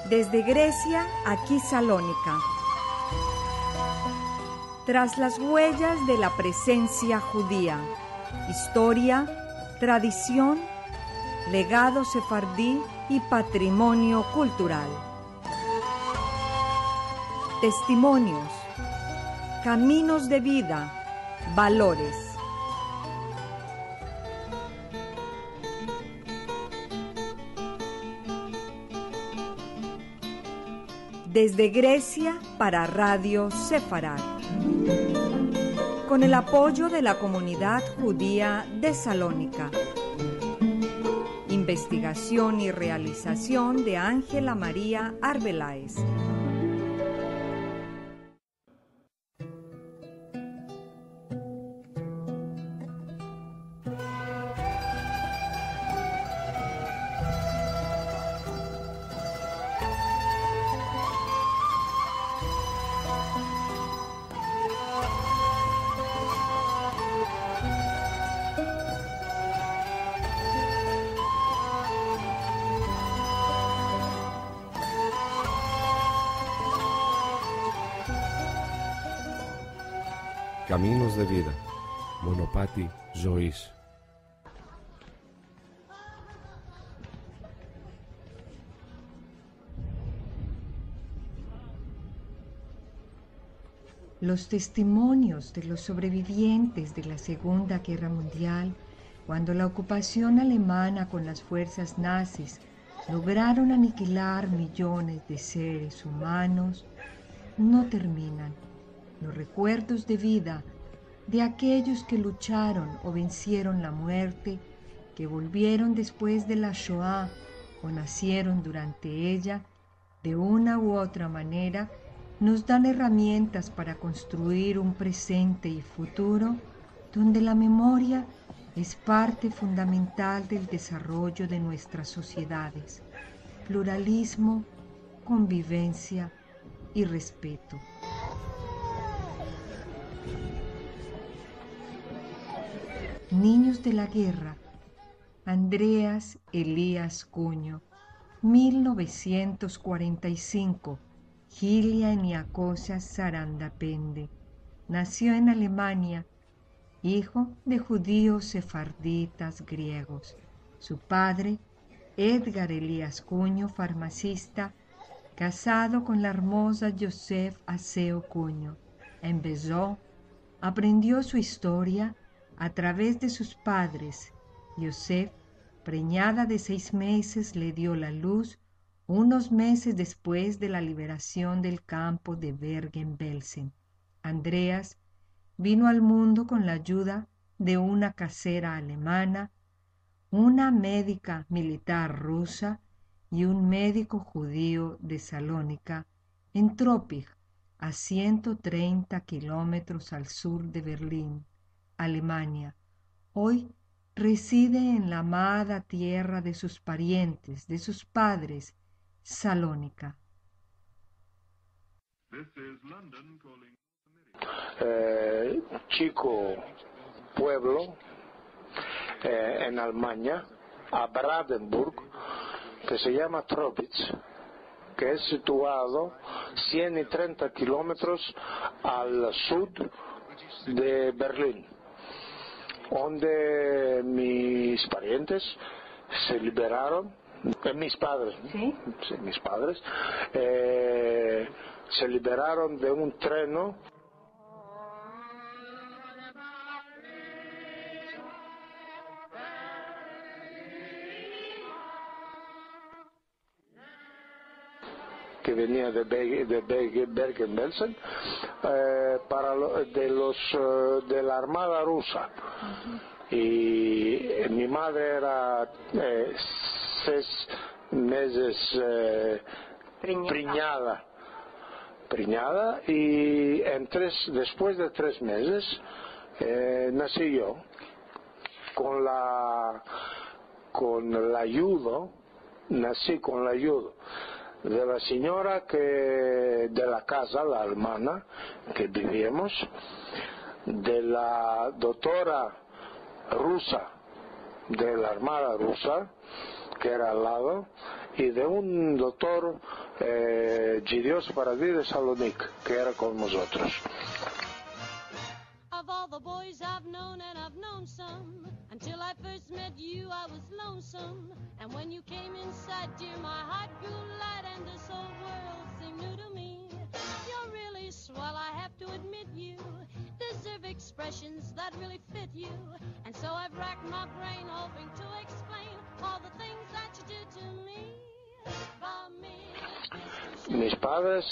Desde Grecia, aquí Salónica. Tras las huellas de la presencia judía, historia, tradición, legado sefardí y patrimonio cultural. Testimonios, caminos de vida, valores. Desde Grecia para Radio Sefarad, con el apoyo de la comunidad judía de Salónica. Investigación y realización de Ángela María Arbeláez. Caminos de vida, μονοπάτι ζωής. Los testimonios de los sobrevivientes de la Segunda Guerra Mundial, cuando la ocupación alemana con las fuerzas nazis lograron aniquilar millones de seres humanos, no terminan. Los recuerdos de vida de aquellos que lucharon o vencieron la muerte, que volvieron después de la Shoah o nacieron durante ella, de una u otra manera, nos dan herramientas para construir un presente y futuro donde la memoria es parte fundamental del desarrollo de nuestras sociedades. Pluralismo, convivencia y respeto. Niños de la guerra, Andreas Elías Cuño, 1945, Gilia Eniacosa Sarandapende. Nació en Alemania, hijo de judíos sefarditas griegos. Su padre, Edgar Elías Cuño, farmacista, casado con la hermosa Joseph Aseo Cuño. En Bezó aprendió su historia a través de sus padres. Joseph, preñada de 6 meses, le dio la luz unos meses después de la liberación del campo de Bergen-Belsen. Andreas vino al mundo con la ayuda de una casera alemana, una médica militar rusa y un médico judío de Salónica, en Troppig, a 130 kilómetros al sur de Berlín, Alemania. Hoy reside en la amada tierra de sus parientes, de sus padres, Salónica. Chico pueblo en Alemania, a Brandenburg, que se llama Troppitz, que es situado 130 kilómetros al sur de Berlín, donde mis parientes se liberaron, mis padres, ¿Sí? Sí, mis padres, se liberaron de un tren que venía de Bergen-Belsen de la Armada rusa. Y mi madre era 6 meses preñada, y después de 3 meses nací yo nací con la ayuda de la señora de la casa, la alemana, que vivíamos, de la doctora rusa, de la Armada rusa, que era al lado, y de un doctor Gidios Paradis de Salonique, que era con nosotros. Of all the boys I've known, and I've known some, until I first met you I was lonesome. And when you came inside, dear, my heart grew light and this whole world seemed new to me. You're really swell, I have to admit you deserve expressions that really fit you. And so I've racked my brain hoping to explain all the things that you did to me. Mis padres,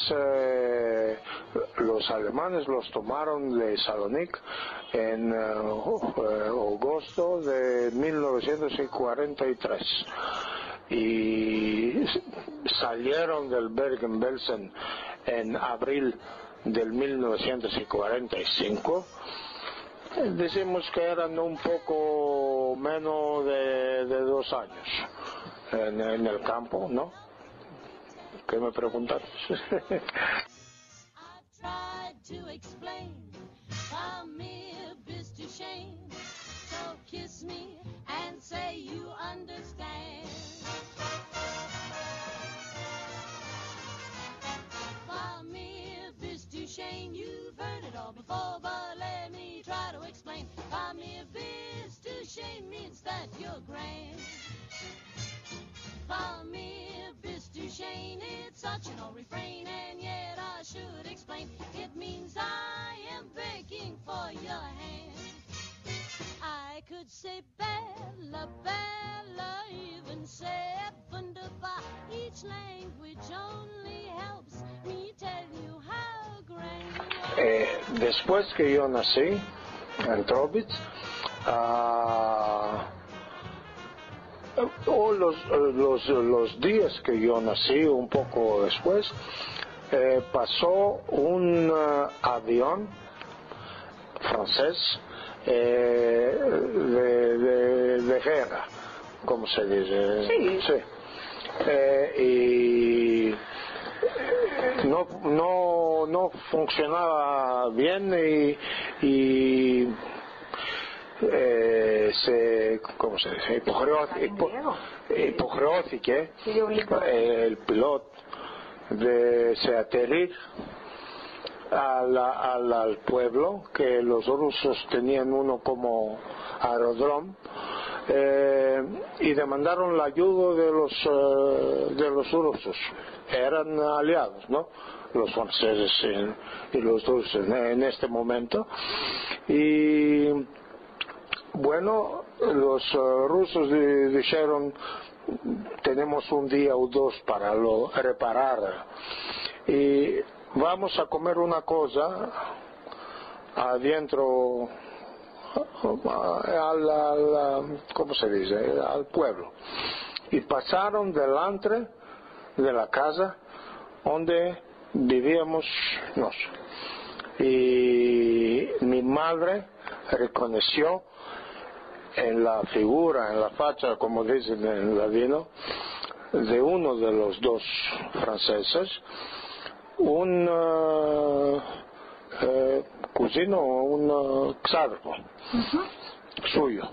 los alemanes los tomaron de Salonique en agosto de 1943 y salieron del Bergen-Belsen en abril del 1945. Decimos que eran un poco menos de 2 años en el campo, ¿no? ¿Qué me preguntaste? You've heard it all before, but let me try to explain. By mere bis to shame means that you're grand. By mere bis to shame, it's such an old refrain, and yet I should explain. It means I am begging for your hand. I could say Bella, Bella, even say wunderbar. Each language only helps me tell you how grand you are. Después que yo nací en Trobitz, los días que yo nací, un poco después, pasó un avión francés de guerra, ¿cómo se dice? Sí. Sí. Y no funcionaba bien y ¿cómo se dice? Υποχρεώθηκε el piloto de se aterrir al pueblo, que los rusos tenían uno como aeródromo, y demandaron la ayuda de los rusos. Eran aliados, ¿no? Los franceses y los rusos en este momento. Y bueno, los rusos dijeron, tenemos un día o dos para reparar y vamos a comer una cosa adentro ¿cómo se dice? Al pueblo. Y pasaron delante de la casa donde vivíamos nosotros. Y mi madre reconoció en la figura, en la facha, como dicen en ladino, de uno de los dos franceses, un cugino, un xargo suyo.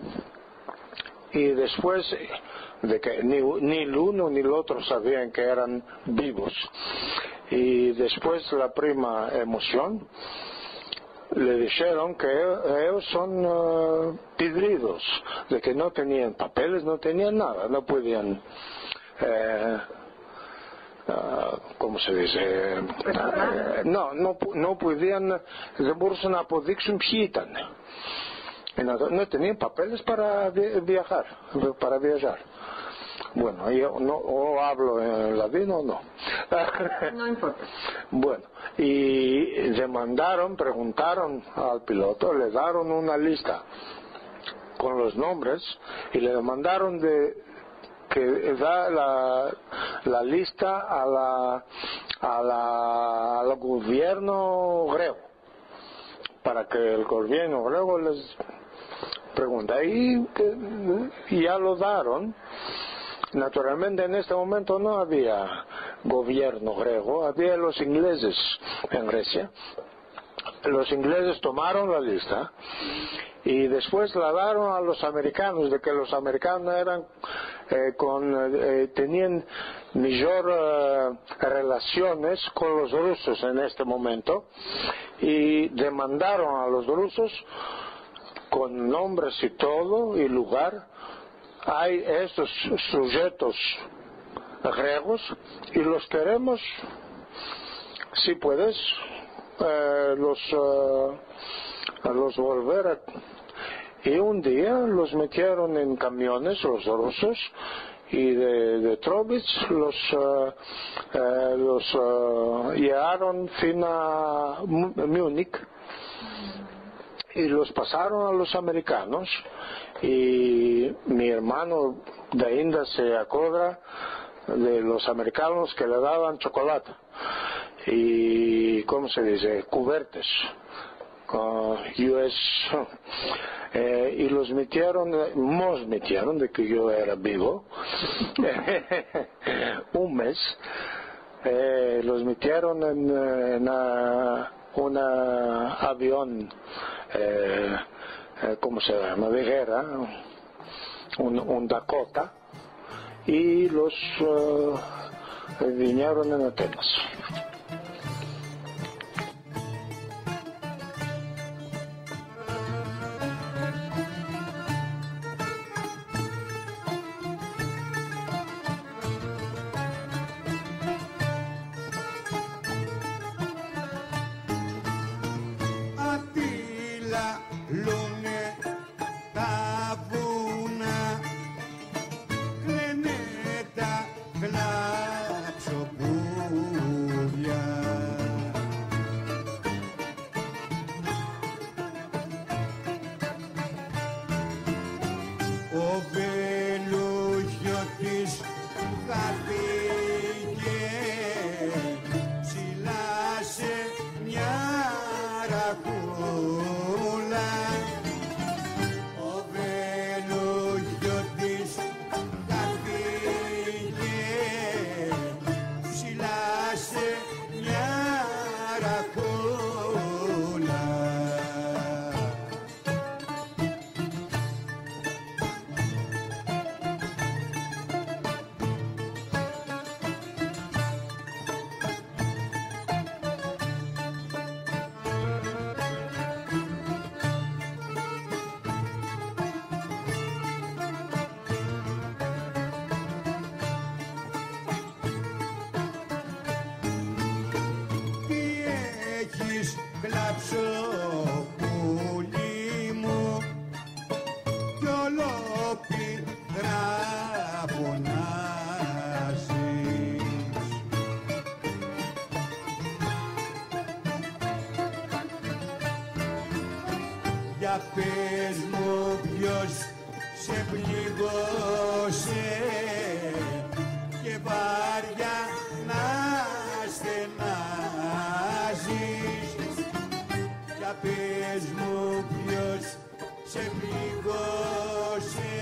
Y después de que ni el uno ni el otro sabían que eran vivos, y después la prima emoción le dijeron que ellos son pidridos, de que no tenían papeles, no tenían nada, no podían ¿cómo se dice? No podían, δεν μπορούσαν να αποδείξουν ποιοι ήταν. No tenían papeles para viajar. Bueno, yo no hablo en ladino, no. No importa. Bueno, y preguntaron al piloto, le dieron una lista con los nombres y le demandaron que da la lista al gobierno griego, para que el gobierno griego les pregunta, y ya lo daron. Naturalmente en este momento no había gobierno griego, había los ingleses en Grecia. Los ingleses tomaron la lista y después la daron a los americanos, de que los americanos eran tenían mayor relaciones con los rusos en este momento y demandaron a los rusos con nombres y todo y lugar. Hay estos sujetos griegos y los queremos, si puedes, los volver a... Y un día los metieron en camiones los rusos y de Trobitz los llevaron fin a Múnich y los pasaron a los americanos. Y mi hermano de ainda se acuerda de los americanos que le daban chocolate y, ¿cómo se dice?, cubertes US, y los metieron, nos metieron de que yo era vivo un mes, los metieron en un avión, ¿cómo se llama?, de guerra, un Dakota, y los vinieron en Atenas. Για πες μου ποιος σε πληγώσε και βάρια να στενάζεις. Για πες μου ποιος σε πληγώσε